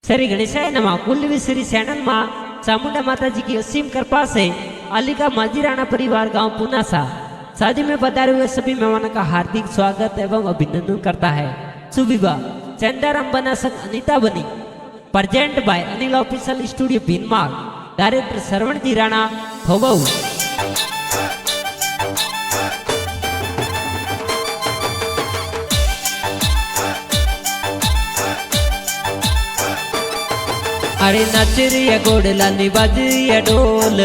श्री गणेशाय नमः। कुलवी श्री चैनल में चामुंडा माता जी की असीम कृपा से अलीका माजीराणा परिवार गांव पुनासा शादी में पधारे हुए सभी मेहमानों का हार्दिक स्वागत एवं अभिनंदन करता है। शुभ विवाह चंदाराम बना संग अनीता बनी present by Anil official studio Bhinmal. Director Shravan ji Rana Thobau. अरे नचरिया गोडलानी बाजरिया ढोल,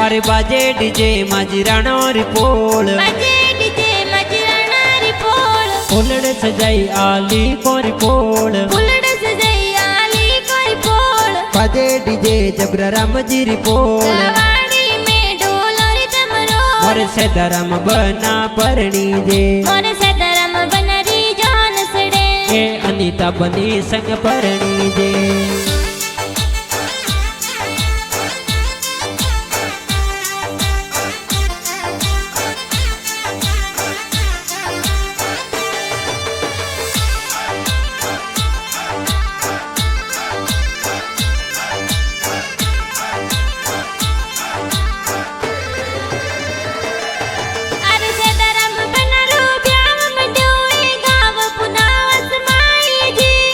अरे बाजे डीजे माजीराणा री पोल, फुलड़ सजाई आली कोरी पोल, बाजे डीजे जबरा राम जी री पोल, मोरे सेदाराम बना परणी जे, अनीता बनी संग परणी जे।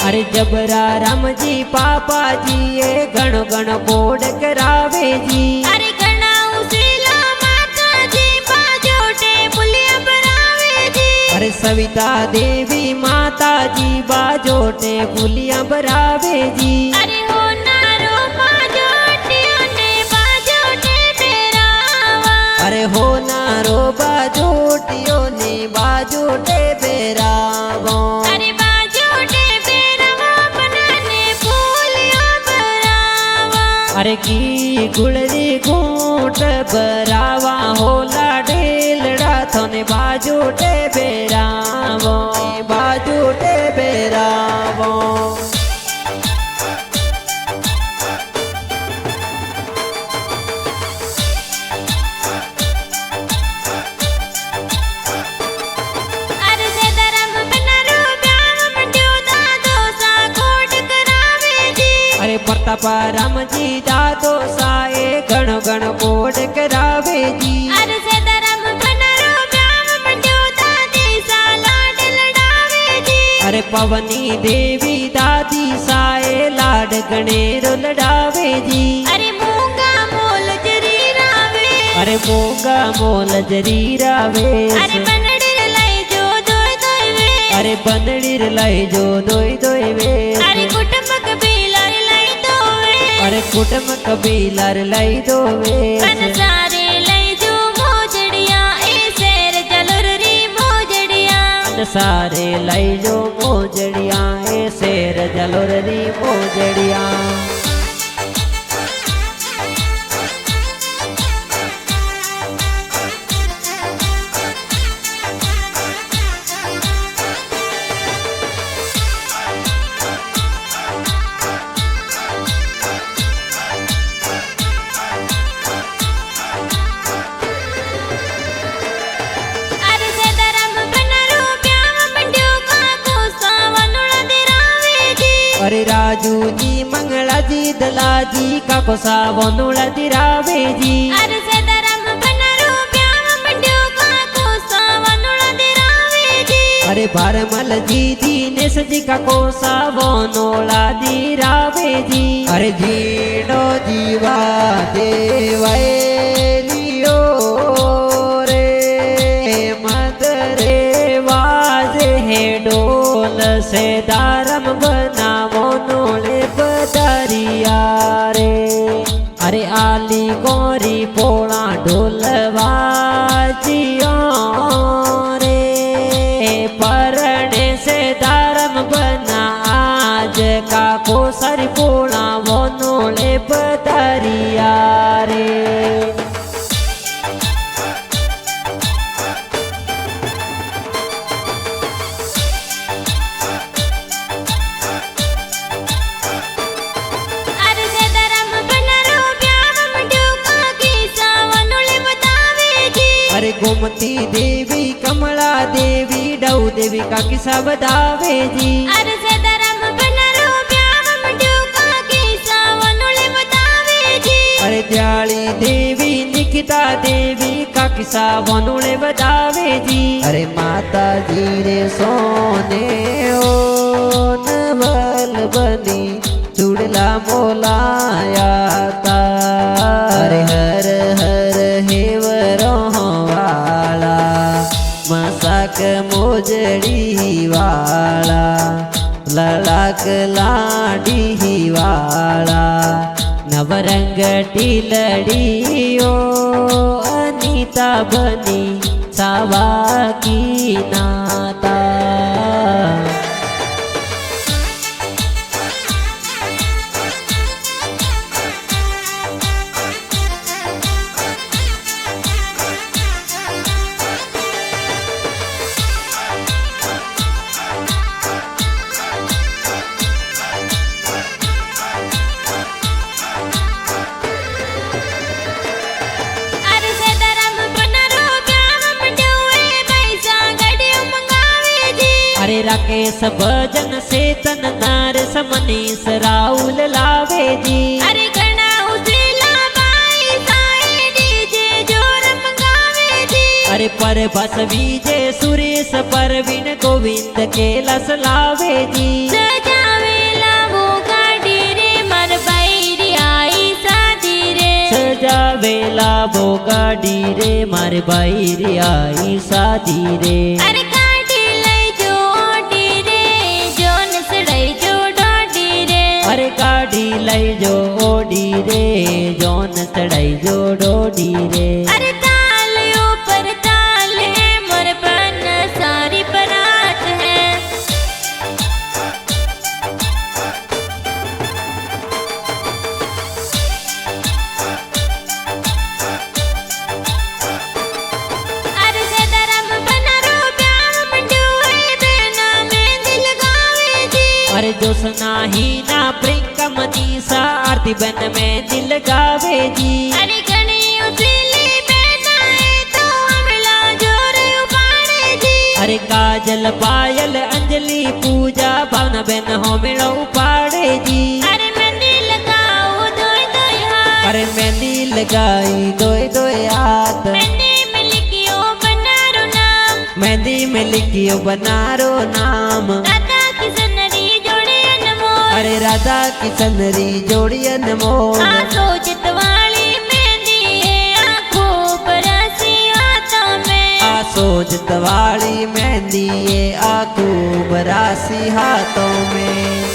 अरे जबरा राम जी पापा जी ये गणो गणो कोड करावे जी, अरे गणा उसीला माता जी बाजोटे पुलिया बरावे जी, अरे सविता देवी माता जी बाजोटे पुलिया बरावे जी, अरे हो नारो बाजोटियों ने बाजोटे बेरावा, अरे हो नारो बाजोटियों ने बाजोटे बेरावा, अरे अरे की गुड़री घूट बरावा होला डेलड़ा थोने बाजूटे बेरावो, बाजूटे बेरावो। अरे प्रताप राम जी दादो साए गण गण कोड करावे जी, अरे सेदाराम बनारो ब्याम मंड्यो दादी सा लाड लड़ावे जी, अरे पवनी देवी दादी साए लाड गणेरो लड़ावे जी, अरे मूंगा मोल जरी रावे, अरे मूंगा मोल जरी रावे, अरे बनड़ीर लाई जो दोय दोय वे, अरे बनड़ीर लाई जो दोय दोय वे, अरे कुटुंब कबीलार लाई दो वे, अरे कुटुंब कबीलार लाई दो वे, सारे लाई जो मोजड़िया ए शेर जलुर री मोजड़िया, सारे लाई जो मोजड़िया ए शेर जलुर री मोजड़िया। अरे राजू जी मंगला जी दला जी काको सावो नुला दिरावे जी, अरे सेदाराम बनारो ब्याम मंड्यो काको सावो नुला दिरावे जी, अरे भारमल जी दीनेश जी काको सावो नुला दिरावे जी, अरे जीडो जीवा देवाए लियो रे मदरे वाजे है डोल सेदाराम बनावो नोले बदारिया रे, अरे आली गोरी पोला ढोलवा जियो रे, परणे सेदाराम बना आज काको सारी पोला वो नोले बदारिया रे। अरे गोमती देवी कमला देवी डऊ देवी का किस्सा बतावे जी, अरे सेदाराम सीता देवी का किस्सा वनुड़े बतावे जी। अरे माता जी रे सोने ओ नवल बनी चुड़ला मोलाया था। अरे हर हर हेवरो वाला मसाक मोजड़ी वाला लड़ाक लाडी वाला नवरंग टीलड़ियो अनीता बनी सावा की नाता। अरे राकेश भजन से तन नार समनीस राहुल लावे जी। अरे गणा उजला बाई साए डीजे जोर मंगावे जी। अरे पर बस विजय सुरेश परवीन गोविंद के लस लावे जी। सजावेला वो गाड़ी रे मर बैरी आई शादी रे। सजावेला वो गाड़ी रे मार बैरी आई शादी रे। अरे गाड़ी लई जो ओडी रे जोन सड़ई जो डोडी रे। अरे गाड़ी लई जो ओडी रे जोन चढ़ाई जो डोडी रे। अरे ताल ऊपर ताल है मोर बन सारी बरात है। अरे सदरम बना रो प्यार मंडूए बेना में दिल गावे जी। अरे जोसना ही ना प्रियंका मनीषा आरती बन में दिल गावे जी। अरे गणी उजली बेनाए तो अमला जोर उपाड़े जी। अरे काजल पायल अंजलि पूजा भावना बेन हो मेरा उपाड़े जी। अरे मेहंदी लगाओ दोई दोई हाथ। अरे मेहंदी लगाई दोए दोए हाथ। मेहंदी में लिखियो बनारो नाम। मेहंदी में लिखियो बनारो नाम। राधा की सनरी जोड़े अनमोल। अरे राधा किशन री जोड़ी अनमोल। सोचत वाली मेहंदी है आंखों पर हंसी हाथों में। सोजत वाली मेहंदी ये आंखू बरासी हाथों में।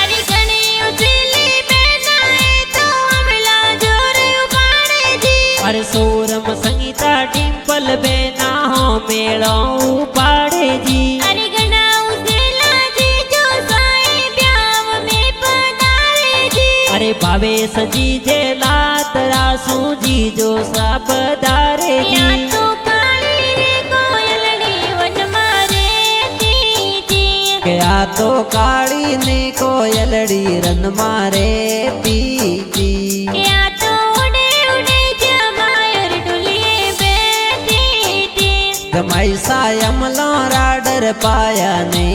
अरे गणी उजली बेनाए तो अमला जोर उपाड़े जी। अरे सोरम संगीता डिम्पल बेना हो मेड़ो उपाड़े जी। अरे गणा उजला जी जो साए ब्याव में पधारे जी। अरे भावे सजी जे लात रासू जी जो सब दारे या जी। तो काली रे कोयलड़ी वन मारे ती जी। क्या तो काली ने कोयलड़ी रन मारे पीती। या तो उड़े उड़े जमायर डुलिए बैठी थी। जमाई सायमलो राडर पाया ने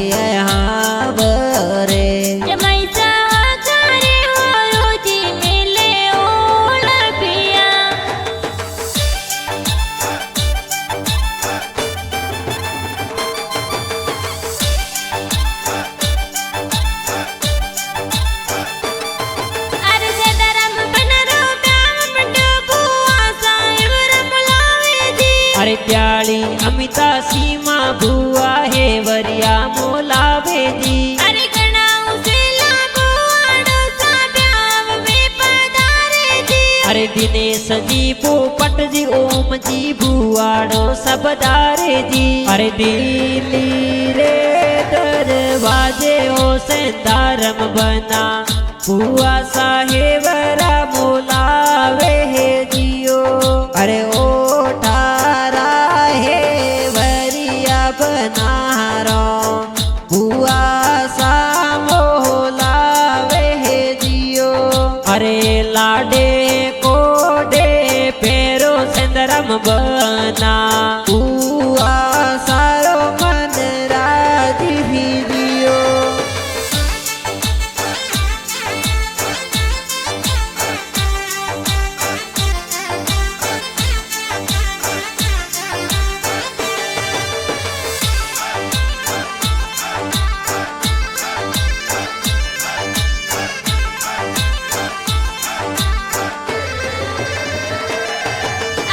हावरे। जमाई सा करे हो रोजी मिले ओल पिया। अरे सदरम बना रो प्यार मंडो बुआ साहिब रमलावे जी। अरे प्याली अमिता सीमा बुआ है वरिया मोलावे जी। अरे गणा उजला बुआड़ो सा ब्याव में पधारे जी। अरे दिनेश जी पोपट जी ओम जी बुआड़ो सब दारे जी। अरे दिल्ली रे दरवाजे ओ सेंदारम बना बुआ साहेबरा मोलावे है जियो। अरे ओ ठारा है वरिया बनारो बुआ सा मोह बना हुआ सारो मन राजी दियो।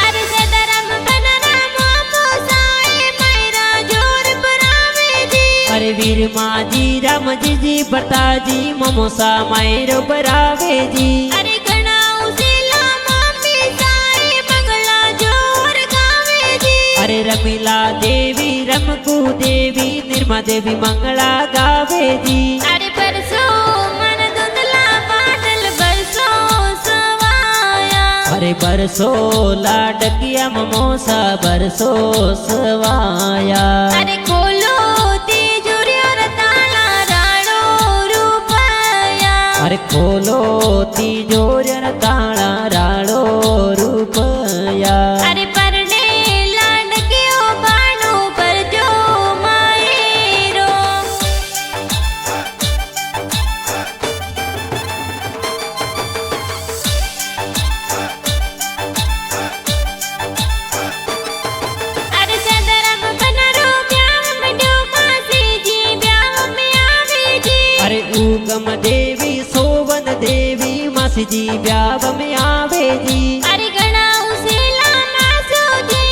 अरे सदरम बनरा मोमो साए मैरा जोर बनावे जी। अरे वीर माजी राम जी बताजी ममोसा मायरो बरावे जी। अरे घना उसेला मम्मी साए मंगला जोर गावे जी। अरे रमीला देवी रमकू देवी निर्मा देवी मंगला गावे जी। अरे बरसो मन धुंधला बादल बरसो सवाया। अरे बरसो लाडकिया ममोसा बरसो सवाया। अरे खोलो तिजोरी और ताला राड़ो रुपया। अरे खोलो तिजोरी ताळा राळो रुपया। अरे परने लाडकियो बाणो परजो मायरो। अरे सदरम बनरो ब्याह में जो मासी जी ब्याह में आवे जी। अरे उगम देवी सोवन देवी मासी जी ब्याव में आवे जी। अरे घना उसेला मासो जी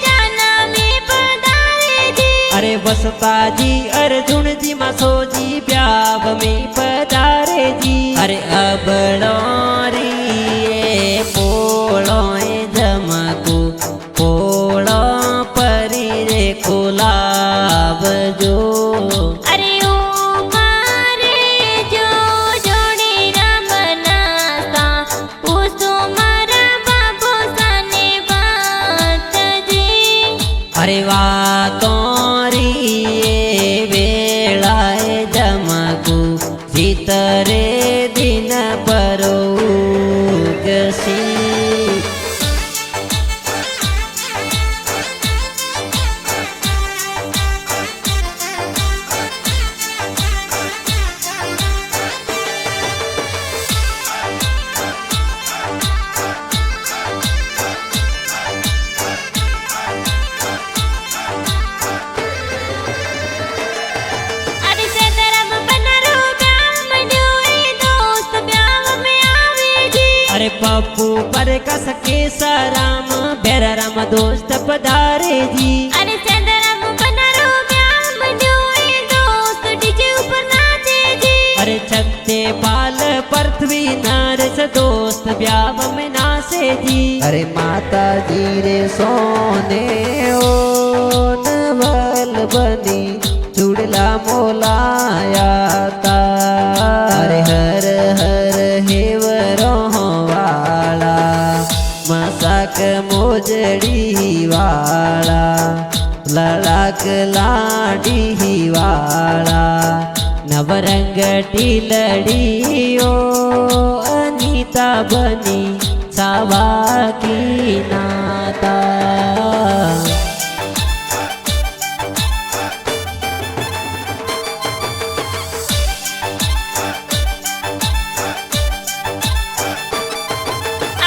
जाना में पधारे जी। अरे बसता जी अर्जुन जी मासो जी ब्याव में पधारे जी। अरे अबड़ो री पोळो जमकू पोळो परी रे कुलाब जो। अरे ओ मारे जो जोड़ी राम नासा उसो मारा बाबो साने बात जी। अरे वातोरी वेळाए जमकू जितरे दिन परोगसी। अरे सदरम बनरो ब्याह में जोए दोस्त ब्याह में आवे जी। अरे पप्पू पर कस के राम बेरा राम दोस्त पधारे जी। अरे सदरम बनरो ब्याह में जोए दोस्त डीजे ऊपर नाचे जी। अरे छत्ते पाल पृथ्वी नरस दोस्त ब्याव में नासे जी। अरे माता जी रे सोने ओ नवल बनी चुड़ला मोलाया ता। अरे हर हर हेवरो वाला मसाक मोजड़ी वाला लड़ाक लाडी वाला नवरंग टीलड़ियो अनीता बनी सावा की नाता।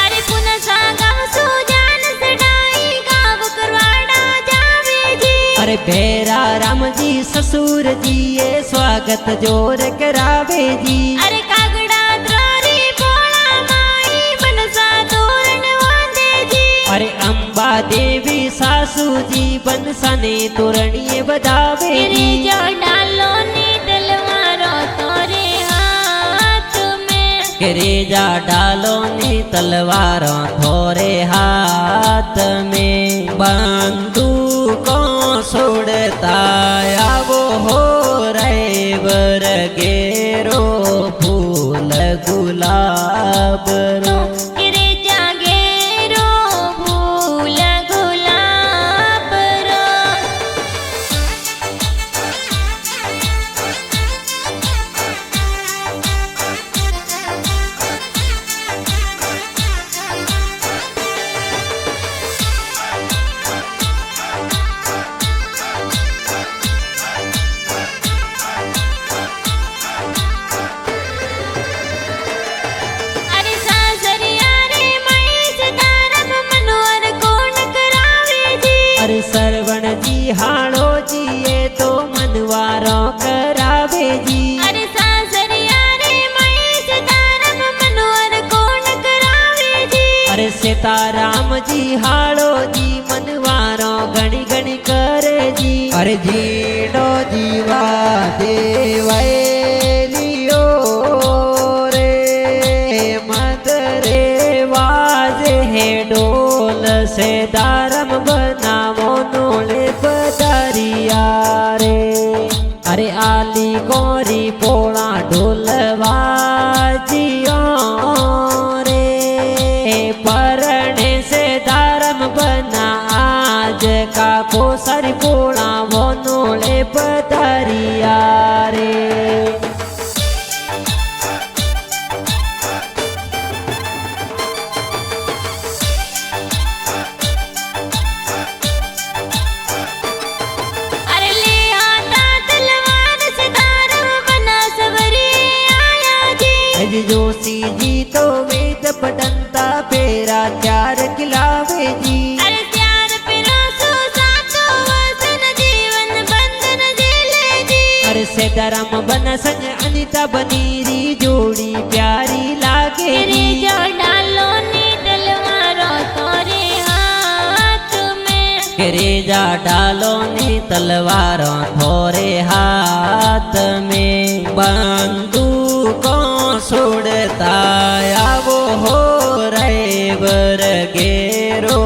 अरे पुनसा गाँव सुजान सडाई गाँव करवाड़ा जावे जी। अरे भेरा राम जी ससुर जी ये स्वागत जोर करावे जी। अरे कागड़ा द्वारी भोला माई बनसा तोरण वांदे जी। अरे अम्बा देवी सासू जी बनसाने तोरणिए बधावे गिरी जी। जो डालो नी तलवारो तोरे हाथ में। गिरिजा डालो नी तलवारों थोरे हाथ में। बंदूकों छोड़ता आवो हो रे बर गेरो फूल गुलाब रो। गिरी जागेरो फूल गुलाब रो। निहाळो जी मनवारो घणी घणी करे जी अरे जीडो जीवा देवलियो रे मदरे वाजे है डोल से दारम बनावो नोले पदारिया रे अरे आली गोरी पोळा ढोल वाजियो रे परणे से दारम बना आज का को सारी पोळा वो नोले पदारिया रे अरे ले आता तलवार से दारम बना सवरी आया जी अज जोशी जी तो वेद पटंता पेरा चार खिलावे जी अरे प्यार पिरो सो सातो वसन जीवन बंधन झेले जी अरे सेदाराम बना संग अनिता बनीरी जोड़ी प्यारी लागे रे जी जो डालो नी तलवारो तोरे हाथ में करेजा डालो नी तलवारों थोरे हाथ में बंदूकों छोड़ता आवो हो रे बर गेरो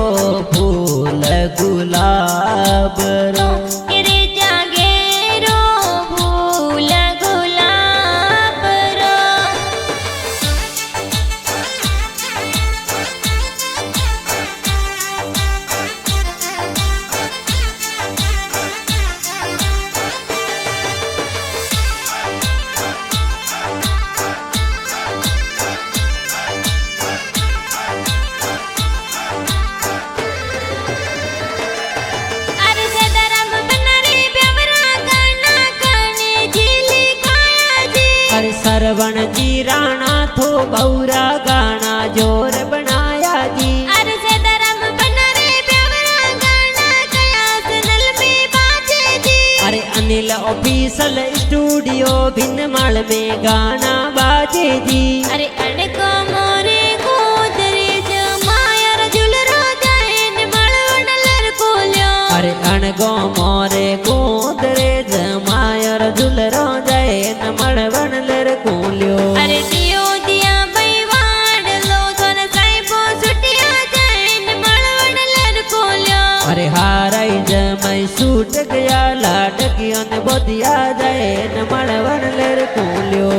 फूल गुलाब रो रे जागे रो फूल गुलाब रो अरे सदरम बनरे बेवरा गाना गाने झीली खाया जी अरे सरवण जी राणा थो बौरा गाना जोर बनाया जी अरे सदरम बनरे बेवरा गाना कया सनल में बाजे जी अरे अनिल ऑफिसल स्टूडियो भिन्नमाल में गाना बाजे जी अरे अड़को मोरे गोदरे जमायर झुलरो जाएन मळवण लरकोल्यो अरे अणगो मोरे गोदरे जमायर झुलरो जय न मळवण लर कोल्यो अरे दियो दिया बैवाड लो धन साहिबो सुटिया जाएन मळवण लरकोल्यो अरे हाराई जमाई सूट गया लाडकियों ने बोदिया जय न मळवण लर कोल्यो